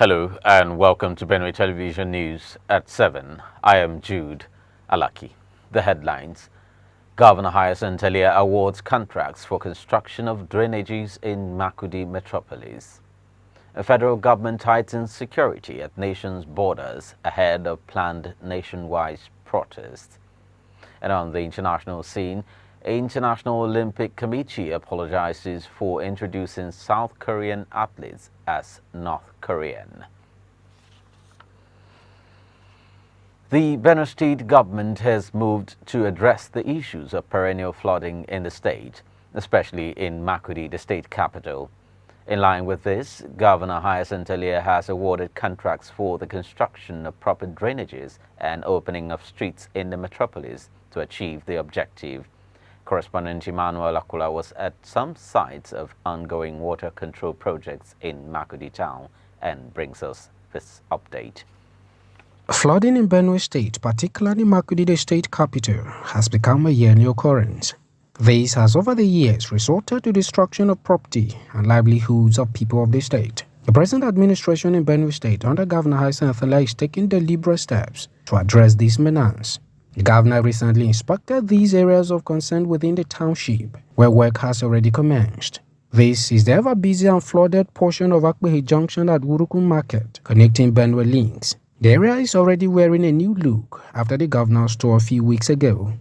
Hello and welcome to Benue Television News at 7. I am Jude Alaki. The headlines. Governor Hyacinth Elia awards contracts for construction of drainages in Makurdi metropolis. The federal government tightens security at nation's borders ahead of planned nationwide protests. And on the international scene, International Olympic Committee apologizes for introducing South Korean athletes as North Korean. The Benue State government has moved to address the issues of perennial flooding in the state, especially in Makurdi, the state capital. In line with this, Governor Hyacinth Elia has awarded contracts for the construction of proper drainages and opening of streets in the metropolis to achieve the objective. Correspondent Emmanuel Akula was at some sites of ongoing water control projects in Makurdi town and brings us this update. Flooding in Benue State, particularly Makurdi, the state capital, has become a yearly occurrence. This has over the years resulted to destruction of property and livelihoods of people of the state. The present administration in Benue State under Governor Hyacinth Elia is taking deliberate steps to address this menace. The governor recently inspected these areas of concern within the township, where work has already commenced. This is the ever-busy and flooded portion of Akpehe Junction at Wurukun Market, connecting Benue links. The area is already wearing a new look after the governor's tour a few weeks ago.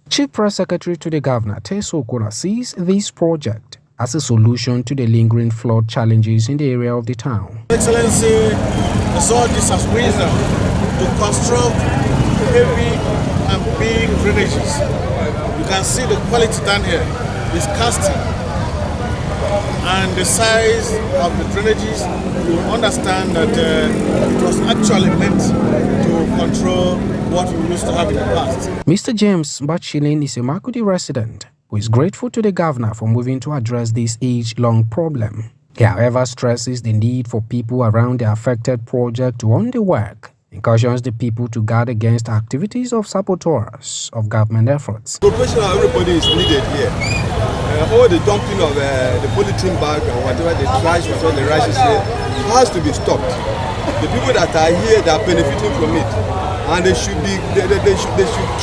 Chief Press Secretary to the governor, Teso Okura, sees this project as a solution to the lingering flood challenges in the area of the town. Excellency saw this as wisdom to construct heavy and big drainages. You can see the quality down here is casting, and the size of the drainages, you understand that it was actually meant to control what we used to have in the past. Mr. James Bachilin is a Makurdi resident who is grateful to the governor for moving to address this age-long problem. He, however, stresses the need for people around the affected project to own the work and cautions the people to guard against activities of saboteurs of government efforts. Cooperation of everybody is needed here. All the dumping of the polythene bag and whatever the trash, whatever the rice is here, has to be stopped. The people that are here, they are benefiting from it, and they should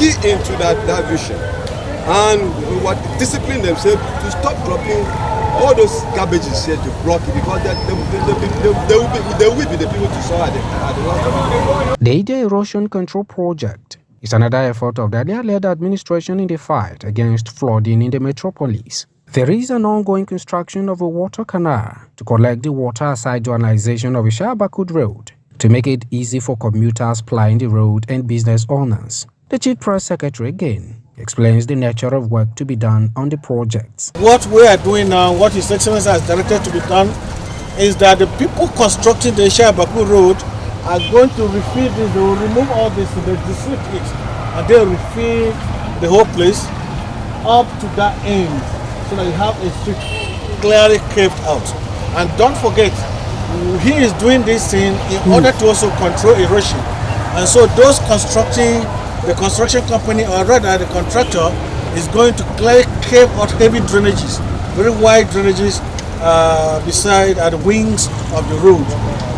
key into that vision and discipline themselves to stop dropping all those garbages here to block it, because they will be the people to suffer at the last. The Ida Erosion Control Project is another effort of the earlier-led administration in the fight against flooding in the metropolis. There is an ongoing construction of a water canal to collect the water aside journalization of Ishabakud Road to make it easy for commuters plying the road and business owners. The Chief Press Secretary again explains the nature of work to be done on the projects. What we are doing now, what His Excellency has directed to be done, is that the people constructing the Ishabakud Road are going to refill this. They will remove all this, they disrupt it, and they will refill the whole place up to that end, so that you have a street clearly carved out. And don't forget, he is doing this thing in order to also control erosion. And so those constructing, the construction company, or rather the contractor, is going to clearly carve out heavy drainages, very wide drainages beside at the wings of the road,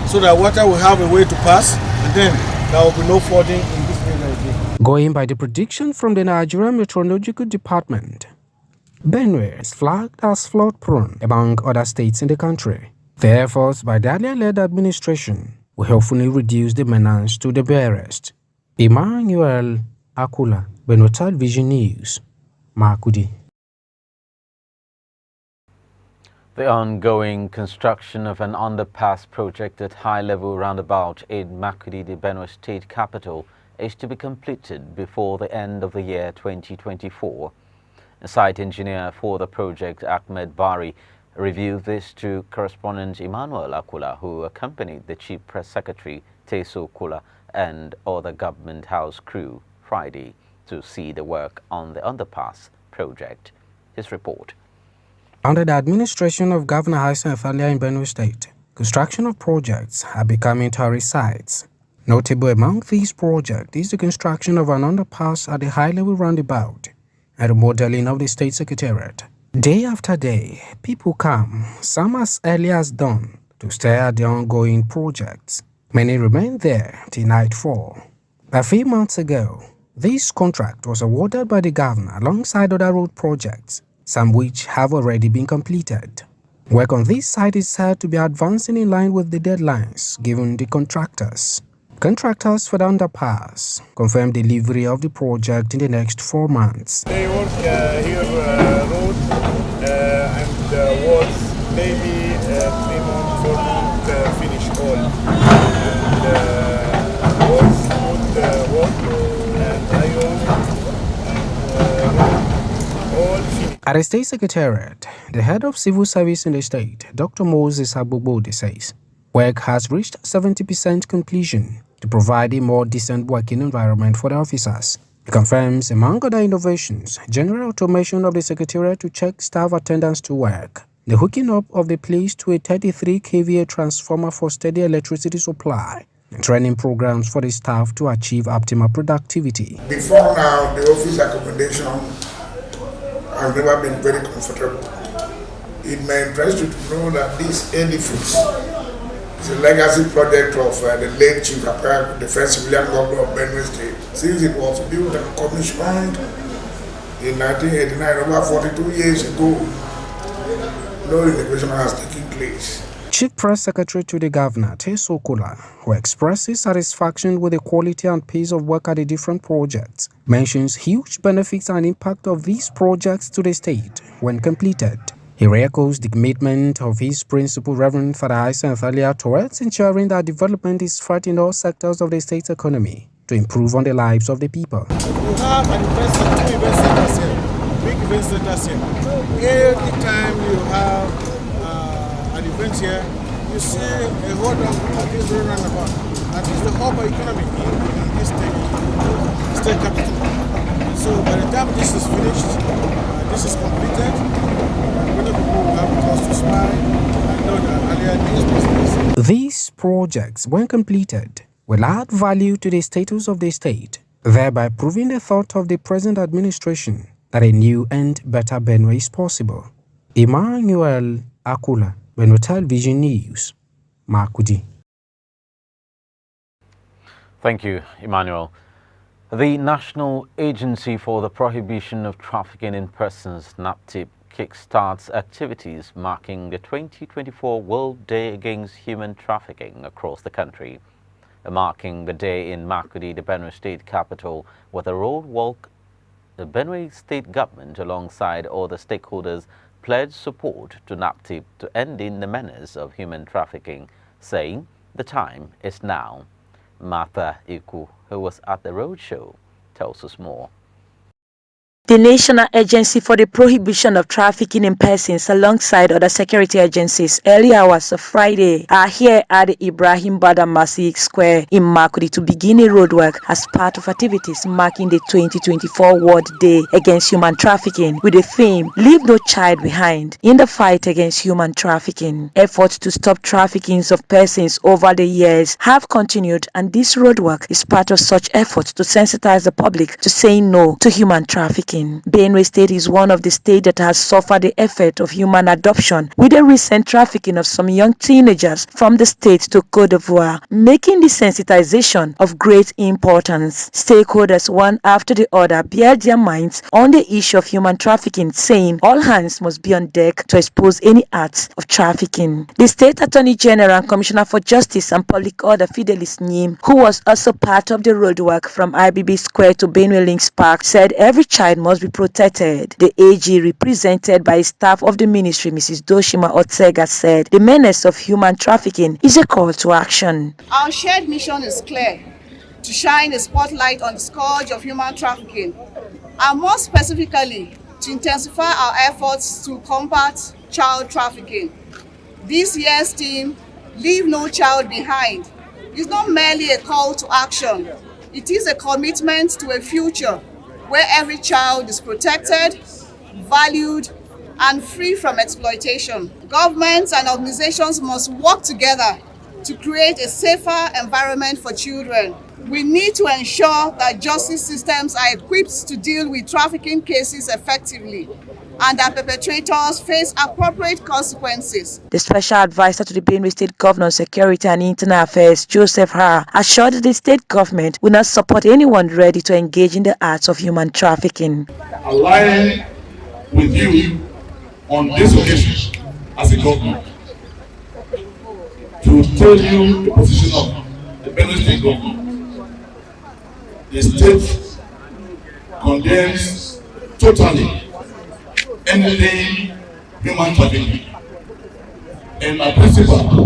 so that water will have a way to pass, and then there will be no flooding in this area again. Going by the prediction from the Nigerian Meteorological Department, Benue is flagged as flood-prone among other states in the country. The efforts by the earlier-led administration will hopefully reduce the menace to the barest. Emmanuel Akula, Benue Television News, Makurdi. The ongoing construction of an underpass project at high-level roundabout in Makurdi, the Benue State capital, is to be completed before the end of the year 2024. A site engineer for the project, Ahmed Bari, reviewed this to correspondent Emmanuel Akula, who accompanied the Chief Press Secretary, Teso Okura, and other government house crew Friday to see the work on the underpass project. His report. Under the administration of Governor Hyacinth Elia in Benue State, construction of projects are becoming tourist sites. Notable among these projects is the construction of an underpass at the high-level roundabout and remodeling of the State Secretariat. Day after day, people come, some as early as dawn, to stare at the ongoing projects. Many remained there till nightfall. A few months ago, this contract was awarded by the governor alongside other road projects, some which have already been completed. Work on this site is said to be advancing in line with the deadlines given the contractors. Contractors for the underpass confirmed delivery of the project in the next 4 months. They work here road and walls, maybe 3 months, 4 months finish all. And walls, put wall and iron and road, all finished. At the State Secretariat, the head of civil service in the state, Dr. Moses Agbobode, says work has reached 70% completion to provide a more decent working environment for the officers. He confirms, among other innovations, general automation of the Secretariat to check staff attendance to work, the hooking up of the place to a 33 kVA transformer for steady electricity supply, and training programs for the staff to achieve optimal productivity. Before now, the office accommodation has never been very comfortable. It may impress you to know that this edifice is a legacy project of the late Chief Apparel, the first civilian governor of Benue State. Since it was built and commissioned in 1989, over 42 years ago, no renovation has taken place. Chief Press Secretary to the Governor, Teso Kola, who expresses satisfaction with the quality and pace of work at the different projects, mentions huge benefits and impact of these projects to the state when completed. He re-echoes the commitment of his principal, Reverend Father Isaac Thalia, towards ensuring that development is felt in all sectors of the state's economy to improve on the lives of the people. You have an two event centers here, big event centers here. Every time you have an event here, you see a whole lot of this roundabout. That is the hub of economy in this state capital. So by the time this is finished, this is completed, many people will have cause to smile and know that earlier this business. These projects, when completed, will add value to the status of the state, thereby proving the thought of the present administration that a new and better Benue is possible. Emmanuel Akula, Benue Television News, Makudi. Thank you, Emmanuel. The National Agency for the Prohibition of Trafficking in Persons, NAPTIP, kickstarts activities marking the 2024 World Day Against Human Trafficking across the country. Marking the day in Makudi, the Benue State capital, with a road walk, the Benue State government, alongside all the stakeholders, pledged support to NAPTIP to ending the menace of human trafficking, saying the time is now. Martha Iku, who was at the roadshow, tells us more. The National Agency for the Prohibition of Trafficking in Persons, alongside other security agencies, early hours of Friday, are here at the Ibrahim Badamasi Square in Makudi to begin a roadwork as part of activities marking the 2024 World Day Against Human Trafficking, with the theme "Leave No Child Behind" in the fight against human trafficking. Efforts to stop trafficking of persons over the years have continued, and this roadwork is part of such efforts to sensitize the public to saying no to human trafficking. Benue State is one of the states that has suffered the effect of human adoption, with the recent trafficking of some young teenagers from the state to Côte d'Ivoire, making the sensitization of great importance. Stakeholders, one after the other, bear their minds on the issue of human trafficking, saying all hands must be on deck to expose any acts of trafficking. The State Attorney General and Commissioner for Justice and Public Order, Fidelis Nim, who was also part of the roadwork from IBB Square to Benue Links Park, said every child must be protected. The AG, represented by staff of the ministry, Mrs. Doshima Otsega, said the menace of human trafficking is a call to action. Our shared mission is clear: to shine a spotlight on the scourge of human trafficking, and more specifically, to intensify our efforts to combat child trafficking. This year's theme, "Leave No Child Behind," is not merely a call to action. It is a commitment to a future where every child is protected, valued, and free from exploitation. Governments and organizations must work together to create a safer environment for children. We need to ensure that justice systems are equipped to deal with trafficking cases effectively. and that perpetrators face appropriate consequences. The special advisor to the Benue State Governor on Security and Internal Affairs, Joseph Ha, assured the state government will not support anyone ready to engage in the acts of human trafficking. Aligning with you on this occasion as a government to tell you the position of the Benue State government. The state condemns totally anything human trafficking. And my principal,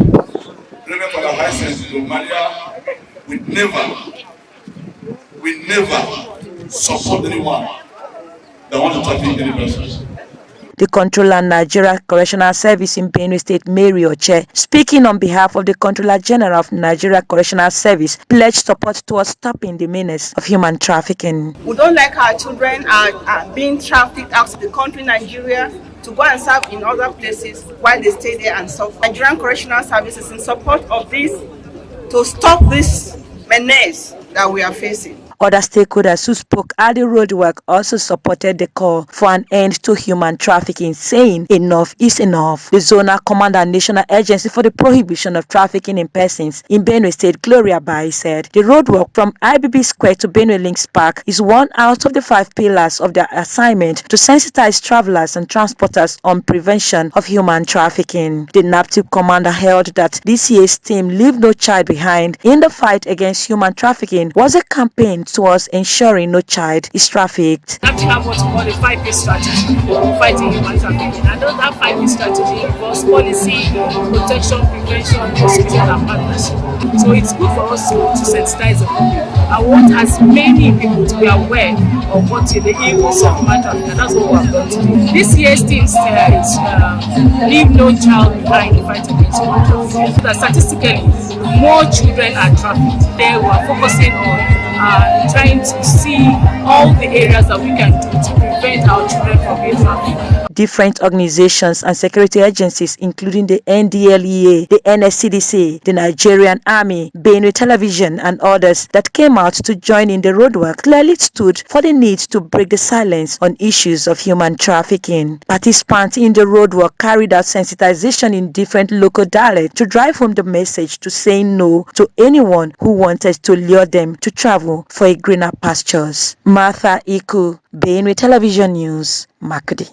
Reverend Father Hyacinth Maria, we never support anyone that wants to traffic any person. The Controller Nigeria Correctional Service in Benue State, Mary Oche, speaking on behalf of the Controller General of Nigeria Correctional Service, pledged support towards stopping the menace of human trafficking. We don't like our children are being trafficked out of the country, Nigeria, to go and serve in other places while they stay there and suffer. Nigerian Correctional Service is in support of this to stop this menace that we are facing. Other stakeholders who spoke at the roadwork also supported the call for an end to human trafficking, saying enough is enough. The Zonal Commander National Agency for the Prohibition of Trafficking in Persons in Benue State, Gloria Bai, said the roadwork from IBB Square to Benue Links Park is one out of the 5 pillars of their assignment to sensitize travelers and transporters on prevention of human trafficking. The NAPTIP commander held that this year's theme, Leave No Child Behind, in the fight against human trafficking was a campaign towards ensuring no child is trafficked. We have to have what we call a 5-P strategy for fighting human trafficking. And that 5-P strategy involves policy, protection, prevention, prosecution, and partnership. So it's good for us to sensitize the public. I want as many people to be aware of what the evils of human trafficking. That's what we have done today. This year's theme is Leave No Child Behind in fighting against human trafficking. So that statistically, more children are trafficked. They were focusing on trying to see all the areas that we can do to prevent our children from being trafficked. Different organizations and security agencies, including the NDLEA, the NSCDC, the Nigerian Army, Benue Television, and others that came out to join in the roadwork, clearly stood for the need to break the silence on issues of human trafficking. Participants in the roadwork carried out sensitization in different local dialects to drive home the message to saying no to anyone who wanted to lure them to travel for a greener pastures. Martha Iku, Benue Television News, Makudi.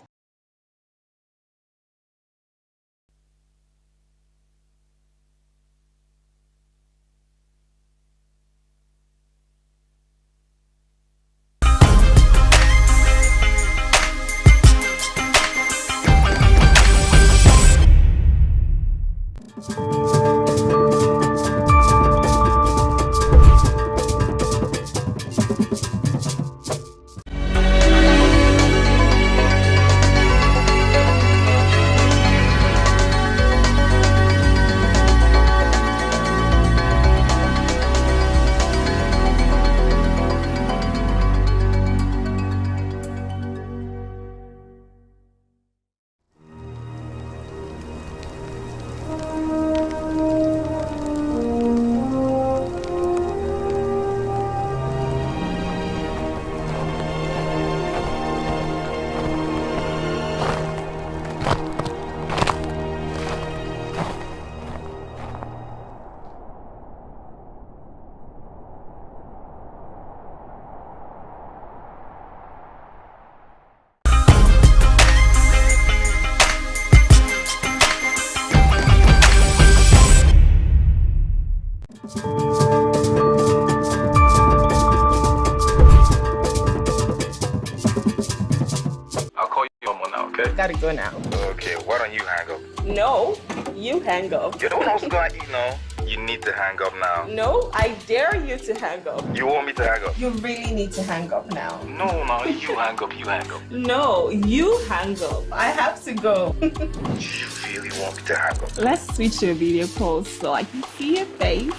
Gotta go now. Okay, why don't you hang up? No, you hang up. You're the one who's gonna eat now. You need to hang up now. No, I dare you to hang up. You want me to hang up? You really need to hang up now. No, you hang up, you hang up. No, you hang up. I have to go. Do you really want me to hang up? Let's switch to a video call so I can see your face.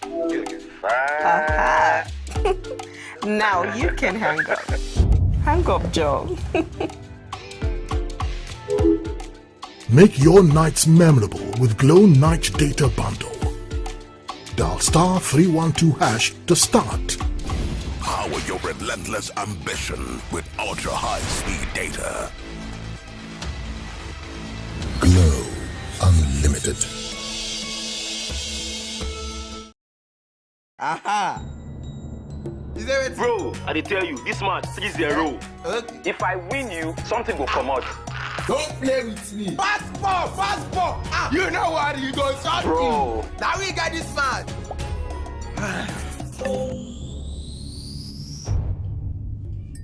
You're looking fine. Now you can hang up. Hang up, Joe. Make your nights memorable with Glow Night Data Bundle. Dial *312# to start. Power your relentless ambition with ultra-high speed data. Glow Unlimited. Aha! Is there it? Bro, I dey tell you, this match 3-0. Okay. If I win you, something will come out. Don't play with me. Fast ball, fast ball. Ah, you know what? You go shot Bro. me. Now we got this man.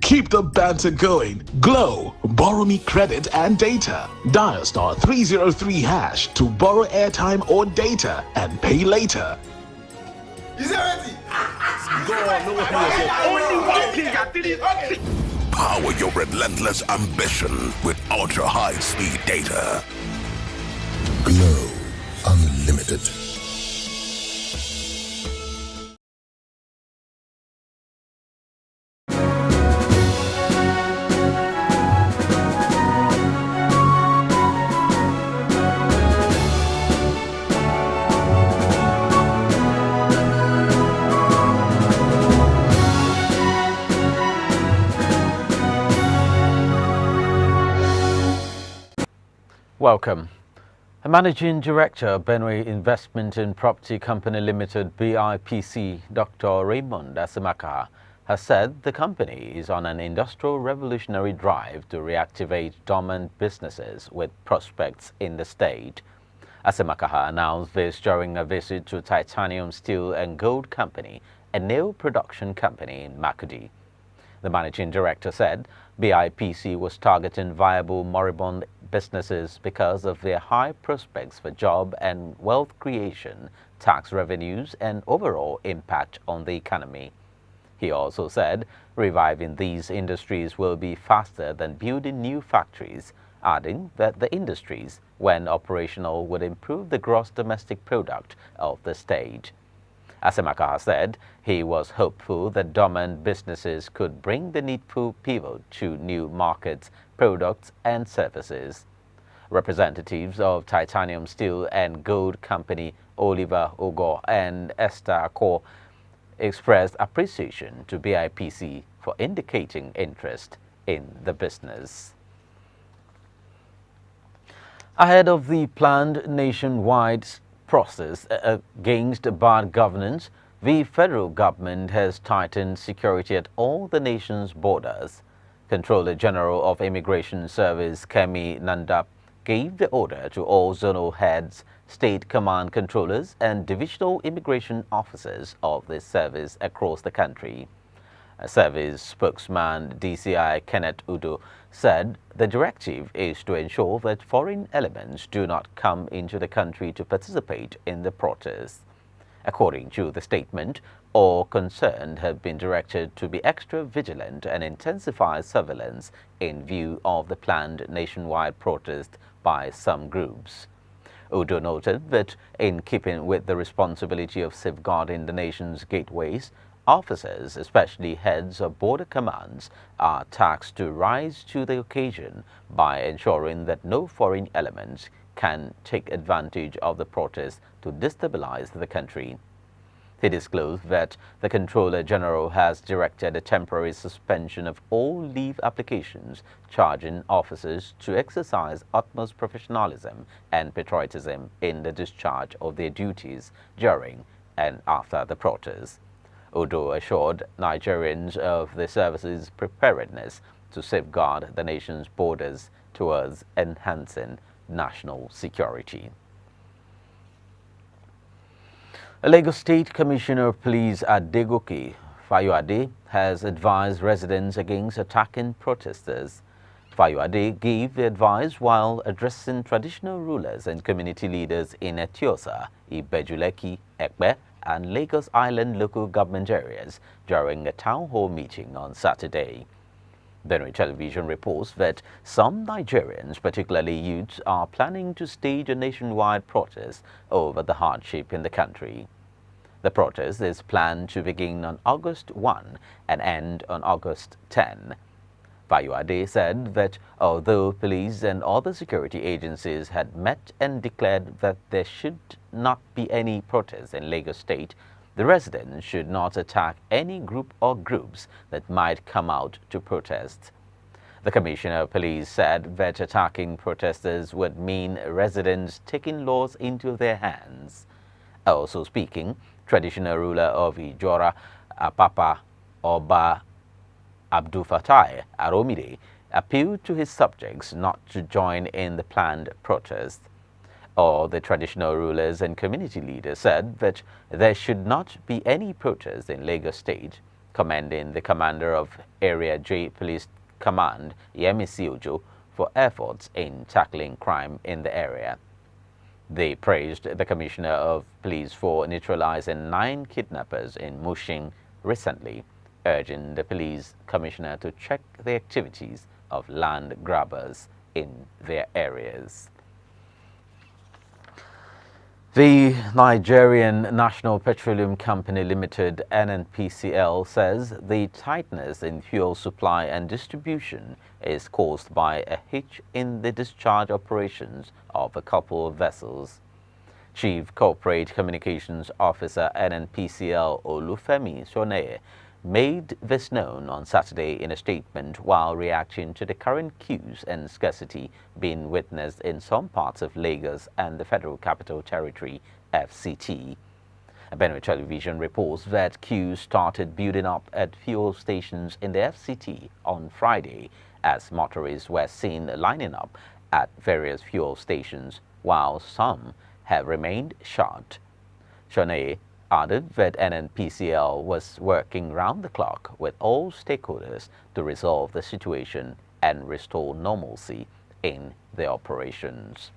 Keep the banter going. Glow. Borrow me credit and data. Dial *303# to borrow airtime or data and pay later. Is there ready? Go on, no one Only one thing at 3. Power your relentless ambition with ultra high speed data. Glow Unlimited. Welcome. A managing director of Benue Investment and Property Company Limited BIPC, Dr. Raymond Asemaka, has said the company is on an industrial revolutionary drive to reactivate dormant businesses with prospects in the state. Asemaka announced this during a visit to Titanium Steel and Gold Company, a nail production company in Makurdi. The managing director said BIPC was targeting viable moribund businesses because of their high prospects for job and wealth creation, tax revenues, and overall impact on the economy. He also said reviving these industries will be faster than building new factories, adding that the industries, when operational, would improve the gross domestic product of the state. Asemaka said he was hopeful that dormant businesses could bring the needful pivot to new markets, products, and services. Representatives of Titanium Steel and Gold Company, Oliver Ogo and Esther Akor, expressed appreciation to BIPC for indicating interest in the business. Ahead of the planned nationwide process against bad governance, the federal government has tightened security at all the nation's borders. Controller General of Immigration Service Kemi Nandap gave the order to all zonal heads, state command controllers, and divisional immigration officers of the service across the country. A service spokesman, DCI Kenneth Udo, said the directive is to ensure that foreign elements do not come into the country to participate in the protest. According to the statement, all concerned have been directed to be extra vigilant and intensify surveillance in view of the planned nationwide protest by some groups. Udo noted that in keeping with the responsibility of safeguarding the nation's gateways, officers, especially heads of border commands, are tasked to rise to the occasion by ensuring that no foreign elements can take advantage of the protest to destabilize the country. He disclosed that the Controller General has directed a temporary suspension of all leave applications, charging officers to exercise utmost professionalism and patriotism in the discharge of their duties during and after the protest. Udo assured Nigerians of the service's preparedness to safeguard the nation's borders towards enhancing national security. Lagos State Commissioner of Police Adegoke Fayoade has advised residents against attacking protesters. Fayoade gave the advice while addressing traditional rulers and community leaders in Etiosa, Ibejuleki, Ekpe, and Lagos Island local government areas during a town hall meeting on Saturday. Benue Television reports that some Nigerians, particularly youths, are planning to stage a nationwide protest over the hardship in the country. The protest is planned to begin on August 1 and end on August 10. Fayoade said that although police and other security agencies had met and declared that there should not be any protests in Lagos State, the residents should not attack any group or groups that might come out to protest. The Commissioner of Police said that attacking protesters would mean residents taking laws into their hands. Also speaking, traditional ruler of Ijora, Apapa Oba Abdul Fattah Aromide, appealed to his subjects not to join in the planned protest. All the traditional rulers and community leaders said that there should not be any protest in Lagos State, commending the commander of Area J Police Command, Yemisi Ojo, for efforts in tackling crime in the area. They praised the Commissioner of Police for neutralizing 9 kidnappers in Mushin recently, urging the police commissioner to check the activities of land grabbers in their areas. The Nigerian National Petroleum Company Limited (NNPCL) says the tightness in fuel supply and distribution is caused by a hitch in the discharge operations of a couple of vessels. Chief Corporate Communications Officer NNPCL Olufemi Shone made this known on Saturday in a statement while reacting to the current queues and scarcity being witnessed in some parts of Lagos and the Federal Capital Territory, FCT. Benue Television reports that queues started building up at fuel stations in the FCT on Friday as motorists were seen lining up at various fuel stations, while some have remained shut. Shone added that NNPCL was working round the clock with all stakeholders to resolve the situation and restore normalcy in the operations.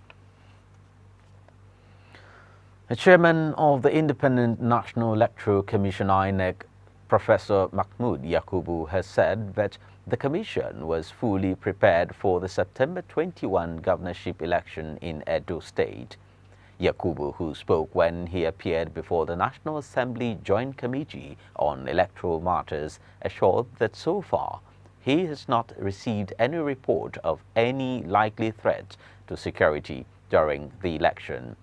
The chairman of the Independent National Electoral Commission (INEC), Professor Mahmood Yakubu, has said that the commission was fully prepared for the September 21 governorship election in Edo State. Yakubu, who spoke when he appeared before the National Assembly Joint Committee on Electoral Matters, assured that so far he has not received any report of any likely threat to security during the election.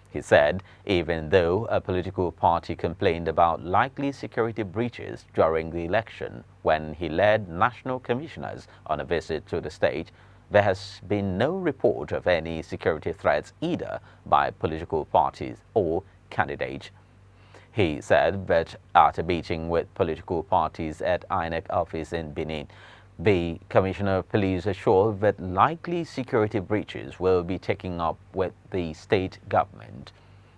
He said even though a political party complained about likely security breaches during the election when he led national commissioners on a visit to the state, there has been no report of any security threats either by political parties or candidates. He said that at a meeting with political parties at INEC office in Benin, the Commissioner of Police assured that likely security breaches will be taken up with the state government.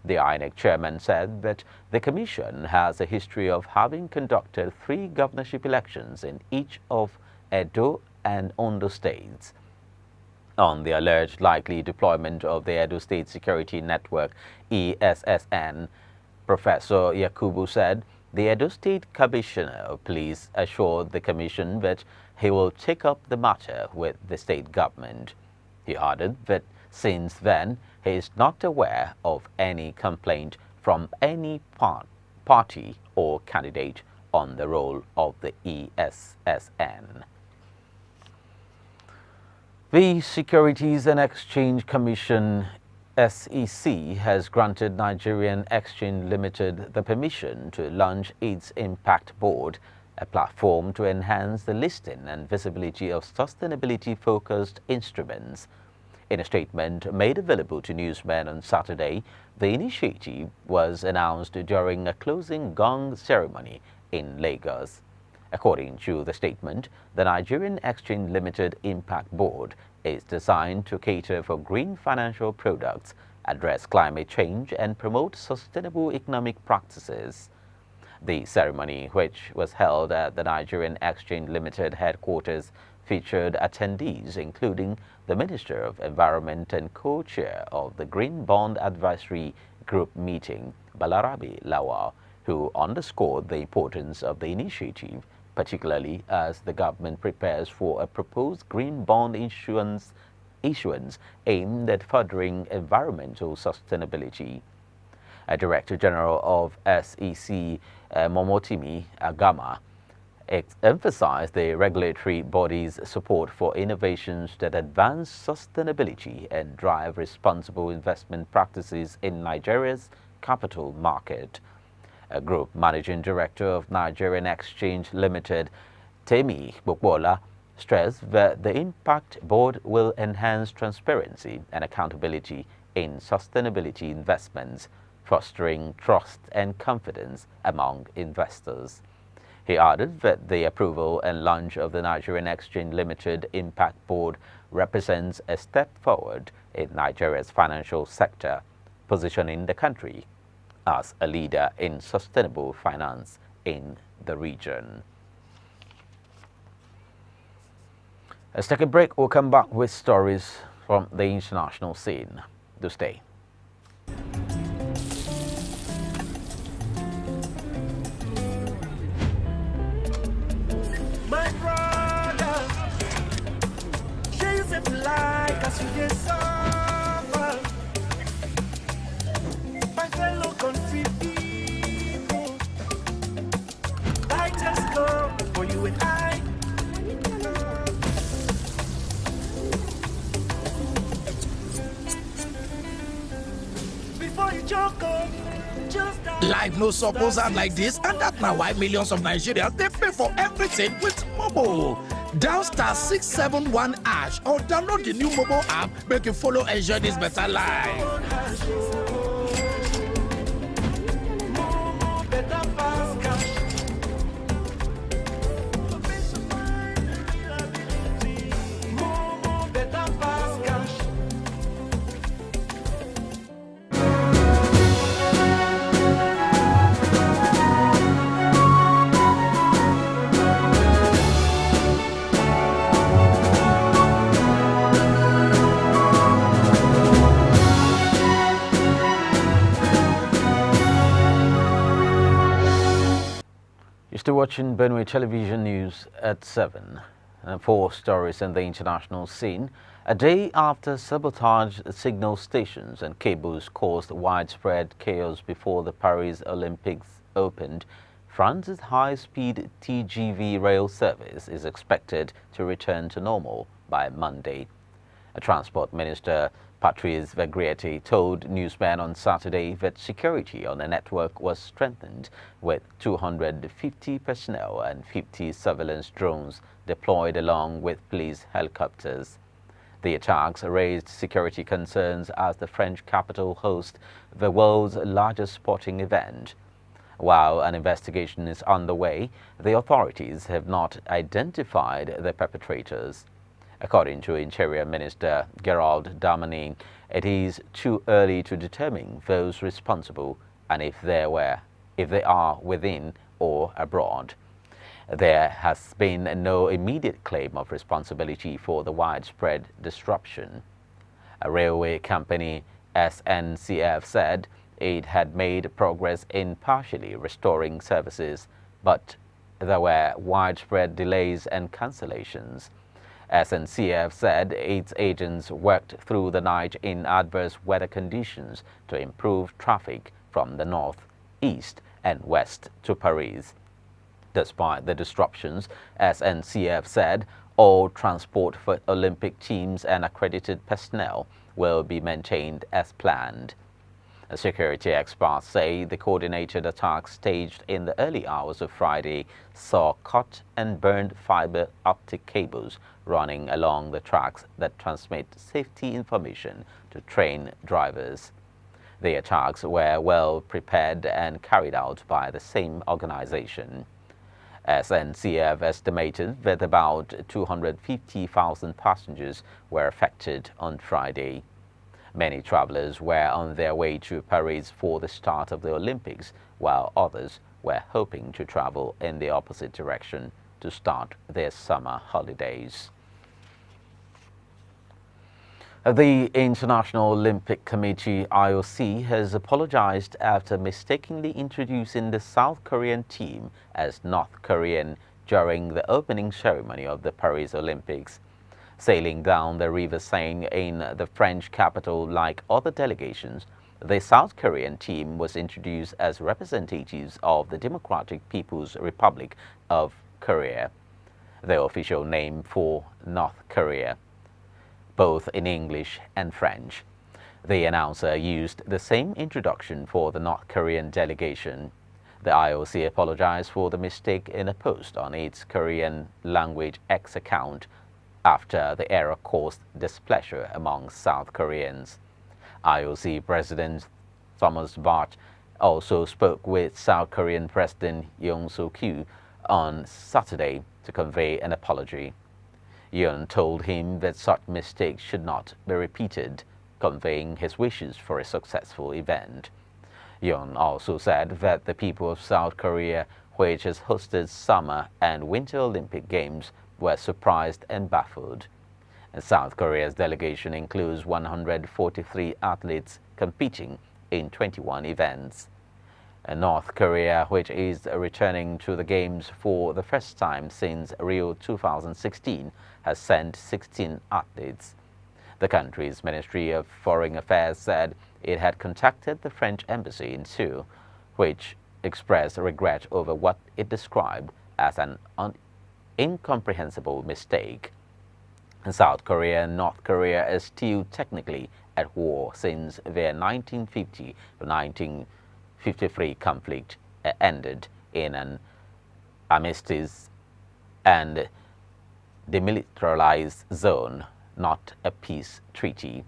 The INEC chairman said that the Commission has a history of having conducted 3 governorship elections in each of Edo and Ondo states. On the alleged likely deployment of the Edo State Security Network (ESSN), Professor Yakubu said the Edo State Commissioner of Police assured the Commission that he will take up the matter with the state government. He added that since then he is not aware of any complaint from any party or candidate on the role of the ESSN. The Securities and Exchange Commission (SEC) has granted Nigerian Exchange Limited the permission to launch its Impact Board, a platform to enhance the listing and visibility of sustainability-focused instruments. In a statement made available to newsmen on Saturday, the initiative was announced during a closing gong ceremony in Lagos. According to the statement, the Nigerian Exchange Limited Impact Board is designed to cater for green financial products, address climate change, and promote sustainable economic practices. The ceremony, which was held at the Nigerian Exchange Limited headquarters, featured attendees including the Minister of Environment and co-chair of the Green Bond Advisory Group meeting, Balarabe Lawal, who underscored the importance of the initiative, particularly as the government prepares for a proposed green bond issuance aimed at furthering environmental sustainability. A Director General of SEC, Momotimi Agama, emphasized the regulatory body's support for innovations that advance sustainability and drive responsible investment practices in Nigeria's capital market. A Group Managing Director of Nigerian Exchange Limited, Temi Bokbola, stressed that the Impact Board will enhance transparency and accountability in sustainability investments, fostering trust and confidence among investors. He added that the approval and launch of the Nigerian Exchange Limited Impact Board represents a step forward in Nigeria's financial sector, positioning the country as a leader in sustainable finance in the region. Let's take a break. We'll come back with stories from the international scene. Do stay. My brother, share yourself like as you get suffer. My fellow country people, I just come for you and I. Before you joke on, just life no suppose act like this, and that now why millions of Nigerians they pay for everything with mobile. Dial *671# or download the new mobile app make you follow enjoy this better life. You're still watching Benue Television News at 7. And 4 stories in the international scene. A day after sabotage signal stations and cables caused widespread chaos before the Paris Olympics opened, France's high-speed TGV rail service is expected to return to normal by Monday. A Transport Minister, Patrice Vergriete, told newsmen on Saturday that security on the network was strengthened with 250 personnel and 50 surveillance drones deployed along with police helicopters. The attacks raised security concerns as the French capital hosts the world's largest sporting event. While an investigation is underway, the authorities have not identified the perpetrators. According to Interior Minister Gerald Damanin, it is too early to determine those responsible and if they are within or abroad. There has been no immediate claim of responsibility for the widespread disruption. A railway company, SNCF, said it had made progress in partially restoring services, but there were widespread delays and cancellations. SNCF said its agents worked through the night in adverse weather conditions to improve traffic from the north, east, and west to Paris. Despite the disruptions, SNCF said all transport for Olympic teams and accredited personnel will be maintained as planned. Security experts say the coordinated attack staged in the early hours of Friday saw cut and burned fiber optic cables running along the tracks that transmit safety information to train drivers. The attacks were well prepared and carried out by the same organization. SNCF estimated that about 250,000 passengers were affected on Friday. Many travelers were on their way to Paris for the start of the Olympics, while others were hoping to travel in the opposite direction to start their summer holidays. The International Olympic Committee, IOC, has apologized after mistakenly introducing the South Korean team as North Korean during the opening ceremony of the Paris Olympics. Sailing down the River Seine in the French capital like other delegations, the South Korean team was introduced as representatives of the Democratic People's Republic of Korea, the official name for North Korea, both in English and French. The announcer used the same introduction for the North Korean delegation. The IOC apologized for the mistake in a post on its Korean language X account after the error caused displeasure among South Koreans. IOC President Thomas Bach also spoke with South Korean President Yoon Suk-yeol on Saturday to convey an apology. Yoon told him that such mistakes should not be repeated, conveying his wishes for a successful event. Yoon also said that the people of South Korea, which has hosted Summer and Winter Olympic Games, were surprised and baffled. And South Korea's delegation includes 143 athletes competing in 21 events. And North Korea, which is returning to the Games for the first time since Rio 2016, has sent 16 athletes. The country's Ministry of Foreign Affairs said it had contacted the French embassy in Seoul, which expressed regret over what it described as an incomprehensible mistake. And South Korea and North Korea are still technically at war since their 1950 to 1953 conflict ended in an armistice and demilitarized zone, not a peace treaty.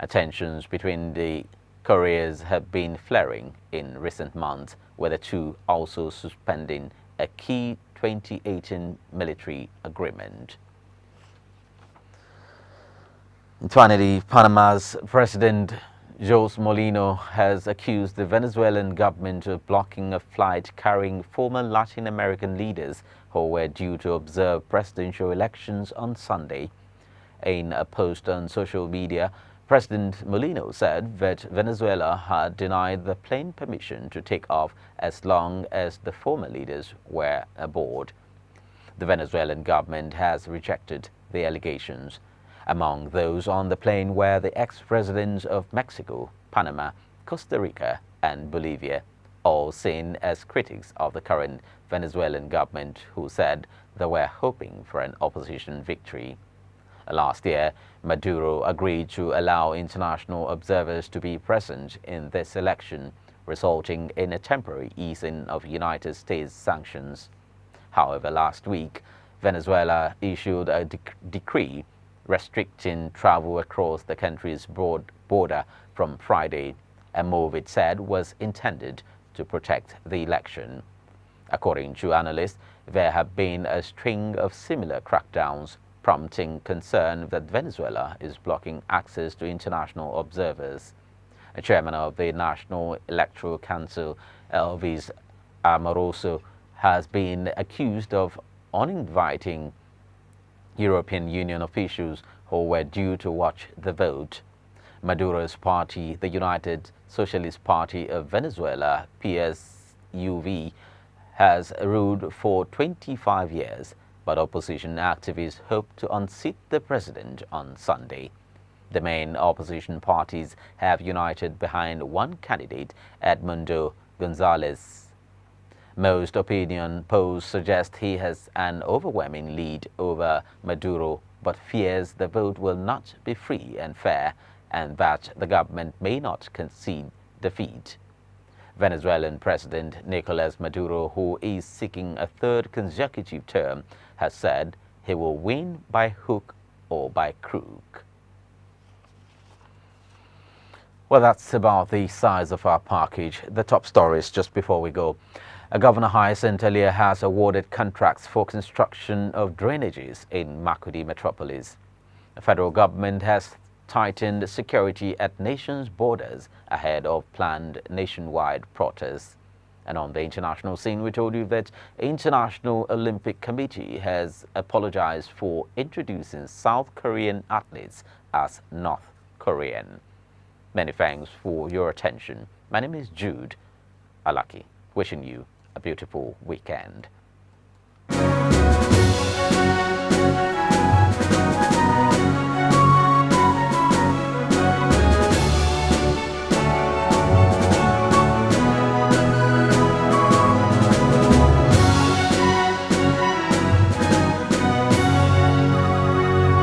Tensions between the Koreas have been flaring in recent months, with the two also suspending a key 2018 military agreement. Finally, Panama's President Jose Molino has accused the Venezuelan government of blocking a flight carrying former Latin American leaders who were due to observe presidential elections on Sunday. In a post on social media, President Molino said that Venezuela had denied the plane permission to take off as long as the former leaders were aboard. The Venezuelan government has rejected the allegations. Among those on the plane were the ex-presidents of Mexico, Panama, Costa Rica, and Bolivia, all seen as critics of the current Venezuelan government, who said they were hoping for an opposition victory. Last year, Maduro agreed to allow international observers to be present in this election, resulting in a temporary easing of United States sanctions. However, last week, Venezuela issued a decree restricting travel across the country's border from Friday, a move it said was intended to protect the election. According to analysts, there have been a string of similar crackdowns, prompting concern that Venezuela is blocking access to international observers. A chairman of the National Electoral Council, Elvis Amoroso, has been accused of uninviting European Union officials who were due to watch the vote. Maduro's party, the United Socialist Party of Venezuela, PSUV, has ruled for 25 years, but opposition activists hope to unseat the president on Sunday. The main opposition parties have united behind one candidate, Edmundo Gonzalez. Most opinion polls suggest he has an overwhelming lead over Maduro, but fears the vote will not be free and fair, and that the government may not concede defeat. Venezuelan President Nicolas Maduro, who is seeking a third consecutive term, has said he will win by hook or by crook. Well, that's about the size of our package. The top stories just before we go. Governor Hyacinth Elia has awarded contracts for construction of drainages in Makurdi metropolis. The federal government has tightened security at nation's borders ahead of planned nationwide protests. And on the international scene, we told you that the International Olympic Committee has apologized for introducing South Korean athletes as North Korean. Many thanks for your attention. My name is Jude Alaki, wishing you a beautiful weekend.